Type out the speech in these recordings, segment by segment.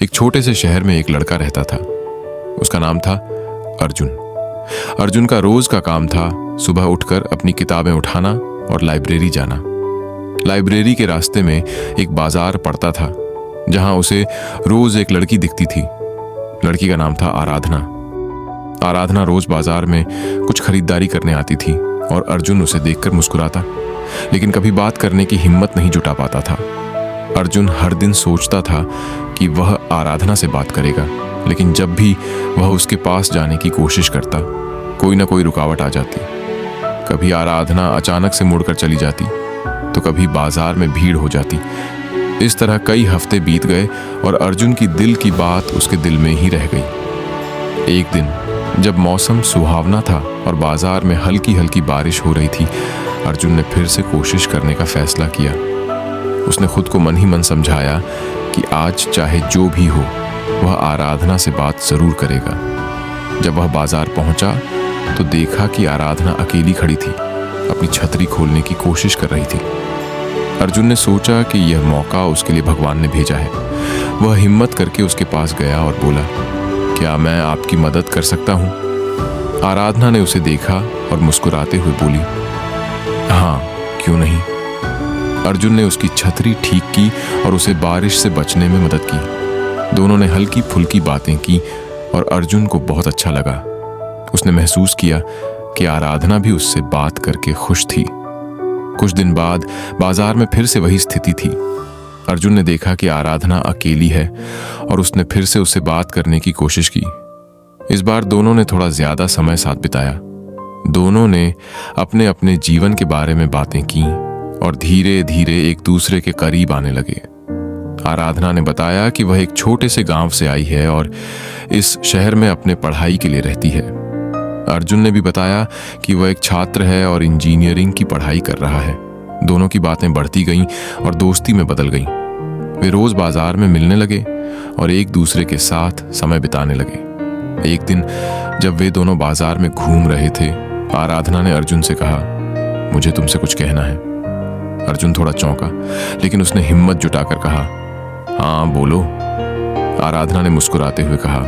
एक छोटे से शहर में एक लड़का रहता था। उसका नाम था अर्जुन। अर्जुन का रोज का काम था सुबह उठकर अपनी किताबें उठाना और लाइब्रेरी जाना। लाइब्रेरी के रास्ते में एक बाजार पड़ता था जहां उसे रोज एक लड़की दिखती थी। लड़की का नाम था आराधना। आराधना रोज बाजार में कुछ खरीदारी करने आती थी और अर्जुन उसे देखकर मुस्कुराता, लेकिन कभी बात करने की हिम्मत नहीं जुटा पाता था। अर्जुन हर दिन सोचता था कि वह आराधना से बात करेगा, लेकिन जब भी वह उसके पास जाने की कोशिश करता, कोई ना कोई रुकावट आ जाती। कभी आराधना अचानक से मुड़कर चली जाती, तो कभी बाजार में भीड़ हो जाती। इस तरह कई हफ्ते बीत गए और अर्जुन की दिल की बात उसके दिल में ही रह गई। एक दिन जब मौसम सुहावना था और बाजार में हल्की हल्की बारिश हो रही थी, अर्जुन ने फिर से कोशिश करने का फैसला किया। उसने खुद को मन ही मन समझाया कि आज चाहे जो भी हो, वह आराधना से बात जरूर करेगा। जब वह बाजार पहुंचा तो देखा कि आराधना अकेली खड़ी थी, अपनी छतरी खोलने की कोशिश कर रही थी। अर्जुन ने सोचा कि यह मौका उसके लिए भगवान ने भेजा है। वह हिम्मत करके उसके पास गया और बोला, क्या मैं आपकी मदद कर सकता हूं? आराधना ने उसे देखा और मुस्कुराते हुए बोली, हाँ, क्यों नहीं। अर्जुन ने उसकी छतरी ठीक की और उसे बारिश से बचने में मदद की। दोनों ने हल्की फुल्की बातें की और अर्जुन को बहुत अच्छा लगा। उसने महसूस किया कि आराधना भी उससे बात करके खुश थी। कुछ दिन बाद बाजार में फिर से वही स्थिति थी। अर्जुन ने देखा कि आराधना अकेली है और उसने फिर से उससे बात करने की कोशिश की। इस बार दोनों ने थोड़ा ज्यादा समय साथ बिताया। दोनों ने अपने अपने जीवन के बारे में बातें की और धीरे धीरे एक दूसरे के करीब आने लगे। आराधना ने बताया कि वह एक छोटे से गांव से आई है और इस शहर में अपने पढ़ाई के लिए रहती है। अर्जुन ने भी बताया कि वह एक छात्र है और इंजीनियरिंग की पढ़ाई कर रहा है। दोनों की बातें बढ़ती गईं और दोस्ती में बदल गईं। वे रोज बाजार में मिलने लगे और एक दूसरे के साथ समय बिताने लगे। एक दिन जब वे दोनों बाजार में घूम रहे थे, आराधना ने अर्जुन से कहा, मुझे तुमसे कुछ कहना है। अर्जुन थोड़ा चौंका, लेकिन उसने हिम्मत जुटाकर कहा, हाँ बोलो। आराधना ने मुस्कुराते हुए कहा,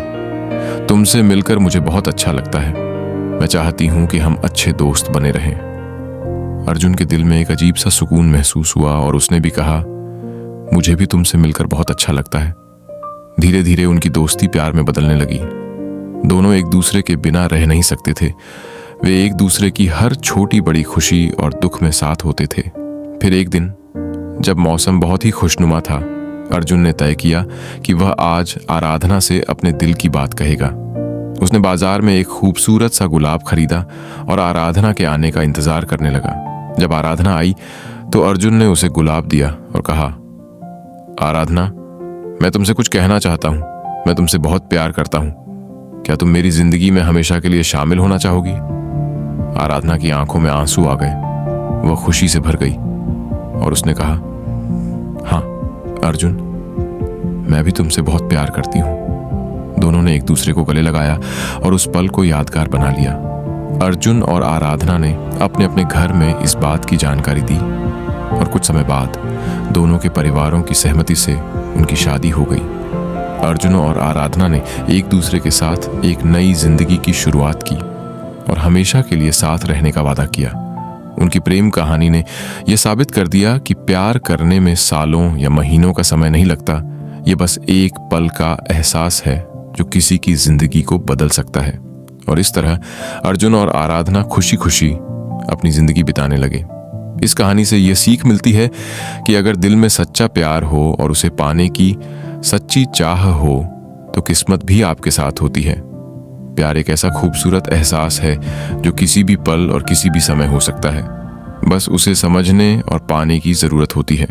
तुमसे मिलकर मुझे बहुत अच्छा लगता है। मैं चाहती हूं कि हम अच्छे दोस्त बने रहें। अर्जुन के दिल में एक अजीब सा सुकून महसूस हुआ और उसने भी कहा, मुझे भी तुमसे मिलकर बहुत अच्छा लगता है। धीरे धीरे उनकी दोस्ती प्यार में बदलने लगी। दोनों एक दूसरे के बिना रह नहीं सकते थे। वे एक दूसरे की हर छोटी बड़ी खुशी और दुख में साथ होते थे। फिर एक दिन जब मौसम बहुत ही खुशनुमा था, अर्जुन ने तय किया कि वह आज आराधना से अपने दिल की बात कहेगा। उसने बाजार में एक खूबसूरत सा गुलाब खरीदा और आराधना के आने का इंतजार करने लगा। जब आराधना आई तो अर्जुन ने उसे गुलाब दिया और कहा, आराधना, मैं तुमसे कुछ कहना चाहता हूं। मैं तुमसे बहुत प्यार करता हूं। क्या तुम मेरी जिंदगी में हमेशा के लिए शामिल होना चाहोगी? आराधना की आंखों में आंसू आ गए। वह खुशी से भर गई और उसने कहा, हाँ अर्जुन, मैं भी तुमसे बहुत प्यार करती हूं। दोनों ने एक दूसरे को गले लगाया और उस पल को यादगार बना लिया। अर्जुन और आराधना ने अपने अपने घर में इस बात की जानकारी दी और कुछ समय बाद दोनों के परिवारों की सहमति से उनकी शादी हो गई। अर्जुन और आराधना ने एक दूसरे के साथ एक नई जिंदगी की शुरुआत की और हमेशा के लिए साथ रहने का वादा किया। उनकी प्रेम कहानी ने यह साबित कर दिया कि प्यार करने में सालों या महीनों का समय नहीं लगता। ये बस एक पल का एहसास है जो किसी की जिंदगी को बदल सकता है। और इस तरह अर्जुन और आराधना खुशी खुशी अपनी जिंदगी बिताने लगे। इस कहानी से यह सीख मिलती है कि अगर दिल में सच्चा प्यार हो और उसे पाने की सच्ची चाह हो तो किस्मत भी आपके साथ होती है। प्यार एक ऐसा खूबसूरत एहसास है जो किसी भी पल और किसी भी समय हो सकता है। बस उसे समझने और पाने की जरूरत होती है।